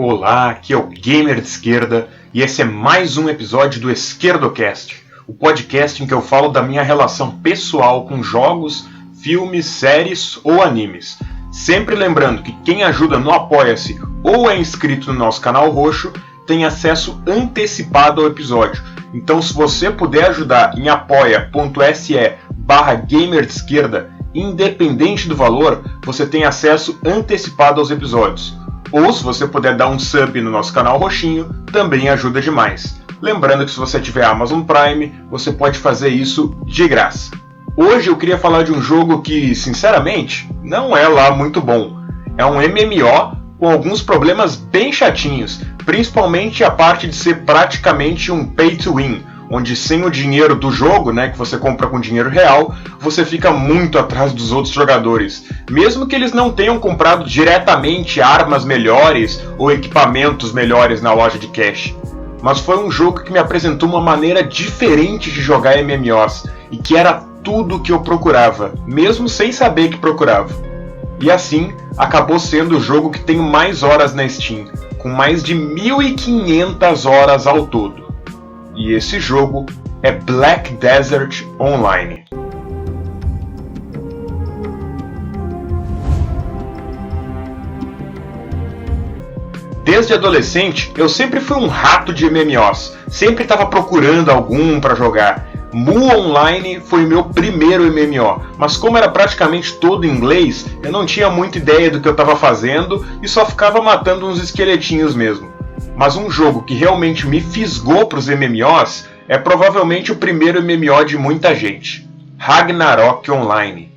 Olá, aqui é o Gamer de Esquerda e esse é mais um episódio do Esquerdocast, o podcast em que eu falo da minha relação pessoal com jogos, filmes, séries ou animes. Sempre lembrando que quem ajuda no Apoia-se ou é inscrito no nosso canal roxo tem acesso antecipado ao episódio. Então, se você puder ajudar em apoia.se/gamerdesquerda, independente do valor, você tem acesso antecipado aos episódios. Ou se você puder dar um sub no nosso canal roxinho, também ajuda demais. Lembrando que se você tiver Amazon Prime, você pode fazer isso de graça. Hoje eu queria falar de um jogo que, sinceramente, não é lá muito bom. É um MMO com alguns problemas bem chatinhos, principalmente a parte de ser praticamente um pay to win, onde sem o dinheiro do jogo, que você compra com dinheiro real, você fica muito atrás dos outros jogadores. Mesmo que eles não tenham comprado diretamente armas melhores ou equipamentos melhores na loja de cash. Mas foi um jogo que me apresentou uma maneira diferente de jogar MMOs, e que era tudo o que eu procurava, mesmo sem saber que procurava. E assim, acabou sendo o jogo que tenho mais horas na Steam, com mais de 1.500 horas ao todo. E esse jogo é Black Desert Online. Desde adolescente, eu sempre fui um rato de MMOs. Sempre estava procurando algum para jogar. Mu Online foi meu primeiro MMO, mas como era praticamente todo em inglês, eu não tinha muita ideia do que eu estava fazendo e só ficava matando uns esqueletinhos mesmo. Mas um jogo que realmente me fisgou para os MMOs é provavelmente o primeiro MMO de muita gente, Ragnarok Online.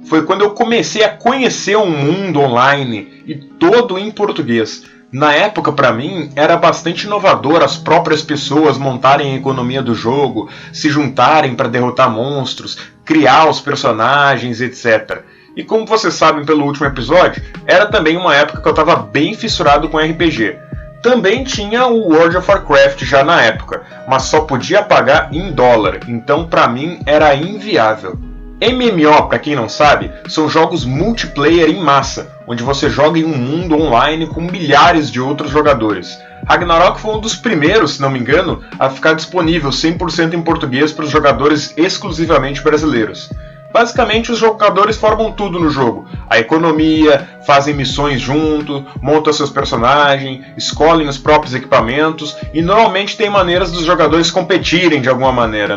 Foi quando eu comecei a conhecer um mundo online e todo em português. Na época, para mim, era bastante inovador as próprias pessoas montarem a economia do jogo, se juntarem para derrotar monstros, criar os personagens, etc. E como vocês sabem pelo último episódio, era também uma época que eu estava bem fissurado com RPG. Também tinha o World of Warcraft já na época, mas só podia pagar em dólar, então para mim era inviável. MMO, para quem não sabe, são jogos multiplayer em massa, onde você joga em um mundo online com milhares de outros jogadores. Ragnarok foi um dos primeiros, se não me engano, a ficar disponível 100% em português para os jogadores exclusivamente brasileiros. Basicamente, os jogadores formam tudo no jogo. A economia, fazem missões junto, montam seus personagens, escolhem os próprios equipamentos e normalmente tem maneiras dos jogadores competirem de alguma maneira,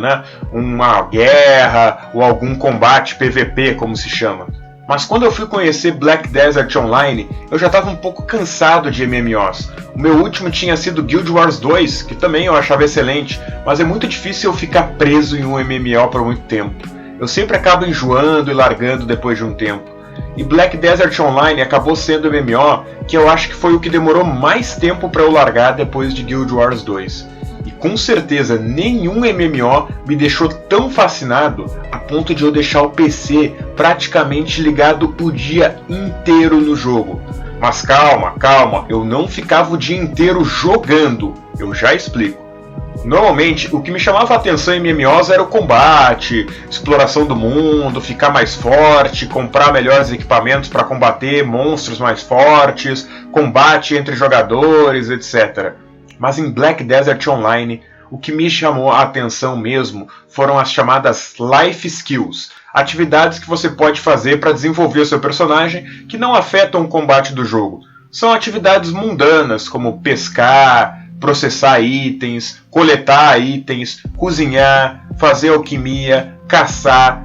Uma guerra ou algum combate PVP, como se chama. Mas quando eu fui conhecer Black Desert Online, eu já estava um pouco cansado de MMOs. O meu último tinha sido Guild Wars 2, que também eu achava excelente, mas é muito difícil eu ficar preso em um MMO por muito tempo. Eu sempre acabo enjoando e largando depois de um tempo. E Black Desert Online acabou sendo o MMO que eu acho que foi o que demorou mais tempo para eu largar depois de Guild Wars 2. E com certeza nenhum MMO me deixou tão fascinado a ponto de eu deixar o PC praticamente ligado o dia inteiro no jogo. Mas calma, eu não ficava o dia inteiro jogando, eu já explico. Normalmente, o que me chamava a atenção em MMOs era o combate, exploração do mundo, ficar mais forte, comprar melhores equipamentos para combater monstros mais fortes, combate entre jogadores, etc. Mas em Black Desert Online, o que me chamou a atenção mesmo foram as chamadas Life Skills, atividades que você pode fazer para desenvolver o seu personagem que não afetam o combate do jogo. São atividades mundanas, como pescar, processar itens, coletar itens, cozinhar, fazer alquimia, caçar,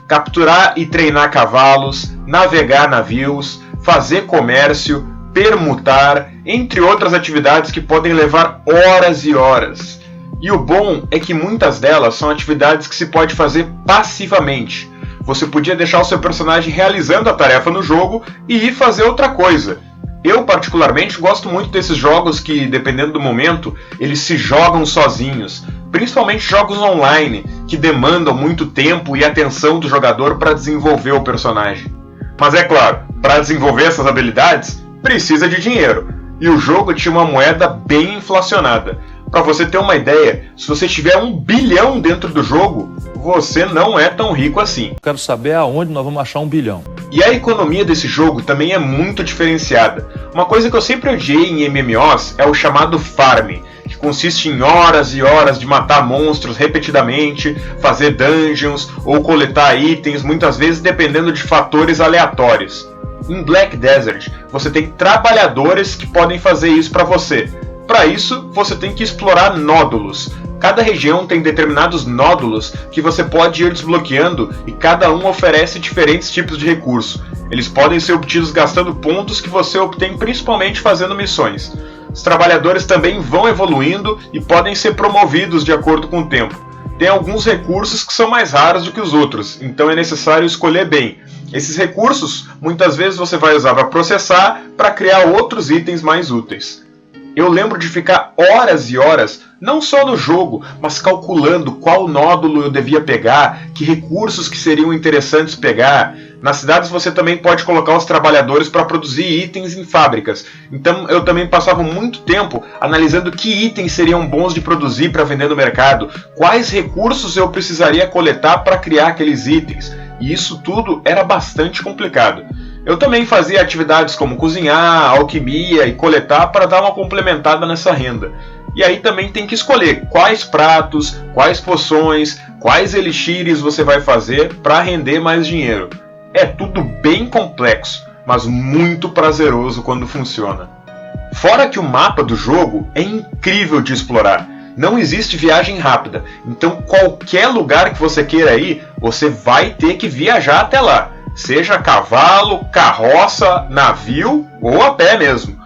capturar e treinar cavalos, navegar navios, fazer comércio, permutar, entre outras atividades que podem levar horas e horas. E o bom é que muitas delas são atividades que se pode fazer passivamente. Você podia deixar o seu personagem realizando a tarefa no jogo e ir fazer outra coisa. Eu, particularmente, gosto muito desses jogos que, dependendo do momento, eles se jogam sozinhos. Principalmente jogos online, que demandam muito tempo e atenção do jogador para desenvolver o personagem. Mas é claro, para desenvolver essas habilidades, precisa de dinheiro. E o jogo tinha uma moeda bem inflacionada. Para você ter uma ideia, se você tiver 1 bilhão dentro do jogo, você não é tão rico assim. Quero saber aonde nós vamos achar 1 bilhão. E a economia desse jogo também é muito diferenciada. Uma coisa que eu sempre odiei em MMOs é o chamado farm, que consiste em horas e horas de matar monstros repetidamente, fazer dungeons ou coletar itens, muitas vezes dependendo de fatores aleatórios. Em Black Desert, você tem trabalhadores que podem fazer isso para você. Para isso, você tem que explorar nódulos. Cada região tem determinados nódulos que você pode ir desbloqueando e cada um oferece diferentes tipos de recurso. Eles podem ser obtidos gastando pontos que você obtém principalmente fazendo missões. Os trabalhadores também vão evoluindo e podem ser promovidos de acordo com o tempo. Tem alguns recursos que são mais raros do que os outros, então é necessário escolher bem. Esses recursos, muitas vezes você vai usar para processar para criar outros itens mais úteis. Eu lembro de ficar horas e horas, não só no jogo, mas calculando qual nódulo eu devia pegar, que recursos que seriam interessantes pegar. Nas cidades você também pode colocar os trabalhadores para produzir itens em fábricas. Então eu também passava muito tempo analisando que itens seriam bons de produzir para vender no mercado, quais recursos eu precisaria coletar para criar aqueles itens. E isso tudo era bastante complicado. Eu também fazia atividades como cozinhar, alquimia e coletar para dar uma complementada nessa renda. E aí também tem que escolher quais pratos, quais poções, quais elixires você vai fazer para render mais dinheiro. É tudo bem complexo, mas muito prazeroso quando funciona. Fora que o mapa do jogo é incrível de explorar. Não existe viagem rápida, então qualquer lugar que você queira ir, você vai ter que viajar até lá. Seja a cavalo, carroça, navio ou a pé mesmo.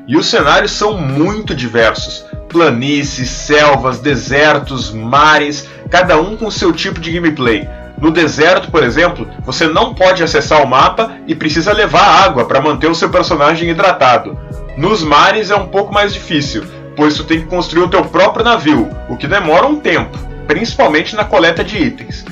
E os cenários são muito diversos. Planícies, selvas, desertos, mares, cada um com seu tipo de gameplay. No deserto, por exemplo, você não pode acessar o mapa e precisa levar água para manter o seu personagem hidratado. Nos mares é um pouco mais difícil, pois tu tem que construir o teu próprio navio, o que demora um tempo, principalmente na coleta de itens.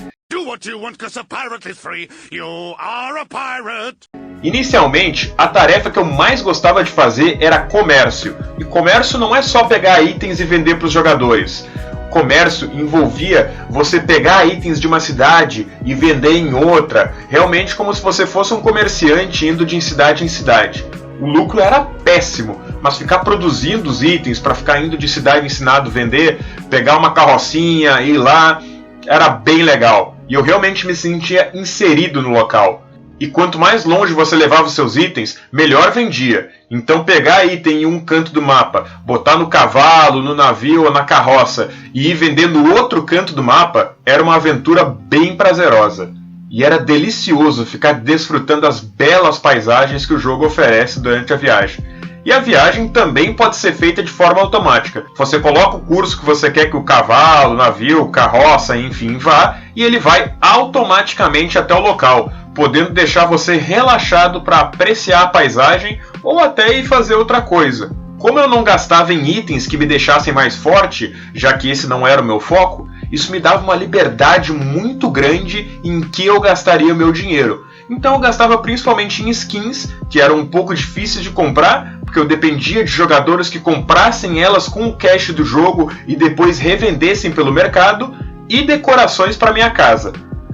Inicialmente, a tarefa que eu mais gostava de fazer era comércio. E comércio não é só pegar itens e vender para os jogadores. Comércio envolvia você pegar itens de uma cidade e vender em outra, realmente como se você fosse um comerciante indo de cidade em cidade. O lucro era péssimo, mas ficar produzindo os itens para ficar indo de cidade em cidade vender, pegar uma carrocinha e ir lá, era bem legal. E eu realmente me sentia inserido no local. E quanto mais longe você levava os seus itens, melhor vendia. Então pegar item em um canto do mapa, botar no cavalo, no navio ou na carroça e ir vender no outro canto do mapa era uma aventura bem prazerosa. E era delicioso ficar desfrutando as belas paisagens que o jogo oferece durante a viagem. E a viagem também pode ser feita de forma automática. Você coloca o curso que você quer que o cavalo, navio, carroça, enfim, vá, e ele vai automaticamente até o local, podendo deixar você relaxado para apreciar a paisagem ou até ir fazer outra coisa. Como eu não gastava em itens que me deixassem mais forte, já que esse não era o meu foco, isso me dava uma liberdade muito grande em que eu gastaria o meu dinheiro. Então eu gastava principalmente em skins, que eram um pouco difíceis de comprar, porque eu dependia de jogadores que comprassem elas com o cash do jogo e depois revendessem pelo mercado, e decorações para minha casa.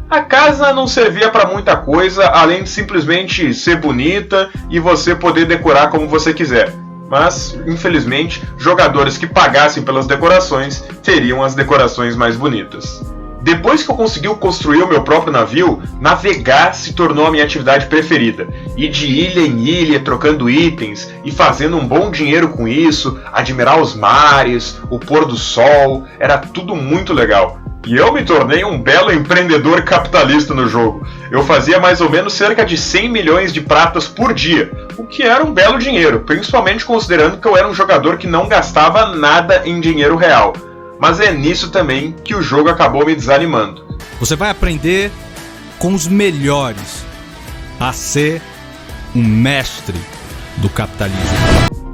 A casa não servia para muita coisa, além de simplesmente ser bonita e você poder decorar como você quiser. Mas, infelizmente, jogadores que pagassem pelas decorações teriam as decorações mais bonitas. Depois que eu consegui construir o meu próprio navio, navegar se tornou a minha atividade preferida. Ir de ilha em ilha, trocando itens e fazendo um bom dinheiro com isso, admirar os mares, o pôr do sol, era tudo muito legal. E eu me tornei um belo empreendedor capitalista no jogo. Eu fazia mais ou menos cerca de 100 milhões de pratas por dia, o que era um belo dinheiro, principalmente considerando que eu era um jogador que não gastava nada em dinheiro real. Mas é nisso também que o jogo acabou me desanimando. Você vai aprender com os melhores a ser um mestre do capitalismo.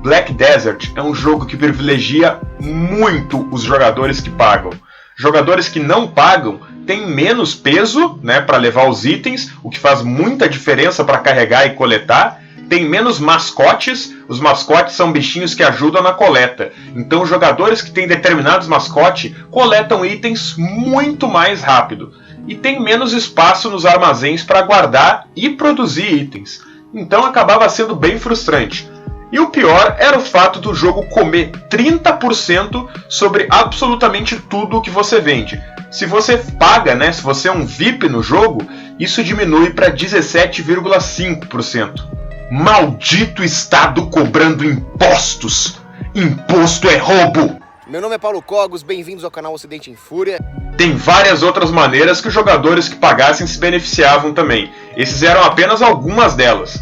Black Desert é um jogo que privilegia muito os jogadores que pagam. Jogadores que não pagam têm menos peso, para levar os itens, o que faz muita diferença para carregar e coletar. Tem menos mascotes, os mascotes são bichinhos que ajudam na coleta. Então jogadores que têm determinados mascotes coletam itens muito mais rápido. e tem menos espaço nos armazéns para guardar e produzir itens. Então acabava sendo bem frustrante. E o pior era o fato do jogo comer 30% sobre absolutamente tudo o que você vende. Se você paga, se você é um VIP no jogo, isso diminui para 17,5%. Maldito Estado cobrando impostos! Imposto é roubo! Meu nome é Paulo Cogos, bem-vindos ao canal Ocidente em Fúria. Tem várias outras maneiras que os jogadores que pagassem se beneficiavam também. Esses eram apenas algumas delas.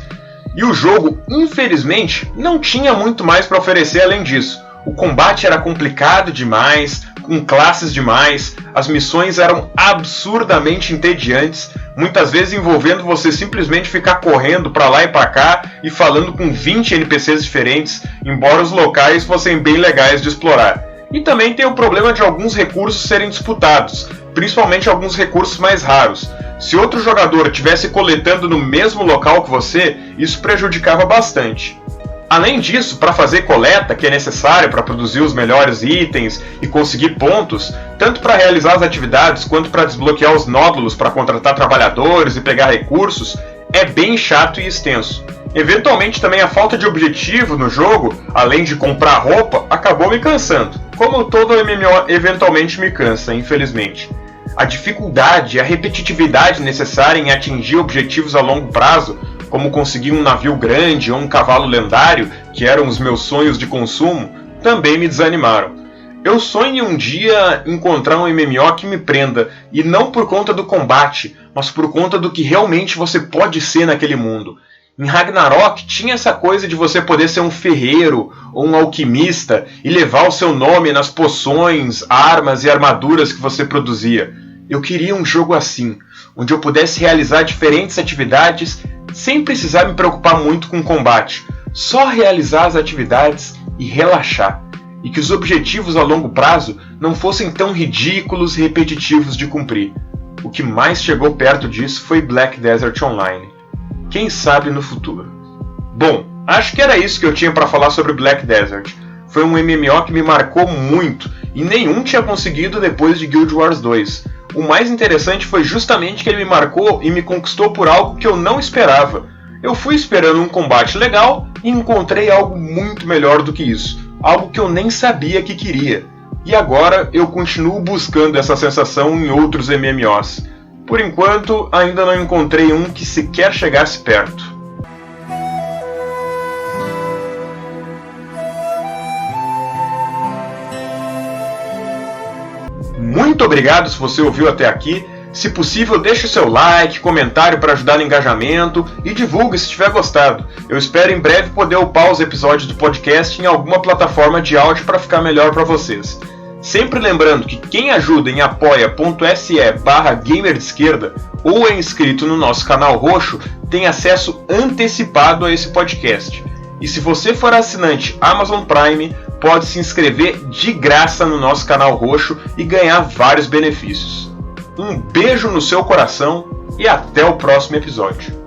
E o jogo, infelizmente, não tinha muito mais para oferecer além disso. O combate era complicado demais, com classes demais, as missões eram absurdamente entediantes, muitas vezes envolvendo você simplesmente ficar correndo para lá e para cá e falando com 20 NPCs diferentes, embora os locais fossem bem legais de explorar. E também tem o problema de alguns recursos serem disputados, principalmente alguns recursos mais raros. Se outro jogador estivesse coletando no mesmo local que você, isso prejudicava bastante. Além disso, para fazer coleta, que é necessário para produzir os melhores itens e conseguir pontos, tanto para realizar as atividades quanto para desbloquear os nódulos para contratar trabalhadores e pegar recursos, é bem chato e extenso. Eventualmente também a falta de objetivo no jogo, além de comprar roupa, acabou me cansando. Como todo MMO eventualmente me cansa, infelizmente. A dificuldade e a repetitividade necessária em atingir objetivos a longo prazo, como conseguir um navio grande ou um cavalo lendário, que eram os meus sonhos de consumo, também me desanimaram. Eu sonho em um dia encontrar um MMO que me prenda, e não por conta do combate, mas por conta do que realmente você pode ser naquele mundo. Em Ragnarok tinha essa coisa de você poder ser um ferreiro ou um alquimista e levar o seu nome nas poções, armas e armaduras que você produzia. Eu queria um jogo assim, onde eu pudesse realizar diferentes atividades sem precisar me preocupar muito com o combate, só realizar as atividades e relaxar, e que os objetivos a longo prazo não fossem tão ridículos e repetitivos de cumprir. O que mais chegou perto disso foi Black Desert Online. Quem sabe no futuro. Bom, acho que era isso que eu tinha para falar sobre Black Desert. Foi um MMO que me marcou muito, e nenhum tinha conseguido depois de Guild Wars 2. O mais interessante foi justamente que ele me marcou e me conquistou por algo que eu não esperava. Eu fui esperando um combate legal e encontrei algo muito melhor do que isso. Algo que eu nem sabia que queria. E agora eu continuo buscando essa sensação em outros MMOs. Por enquanto, ainda não encontrei um que sequer chegasse perto. Muito obrigado se você ouviu até aqui. Se possível, deixe o seu like, comentário para ajudar no engajamento e divulgue se tiver gostado. Eu espero em breve poder upar os episódios do podcast em alguma plataforma de áudio para ficar melhor para vocês. Sempre lembrando que quem ajuda em apoia.se/gamer-de-esquerda ou é inscrito no nosso canal roxo tem acesso antecipado a esse podcast. E se você for assinante Amazon Prime, pode se inscrever de graça no nosso canal roxo e ganhar vários benefícios. Um beijo no seu coração e até o próximo episódio.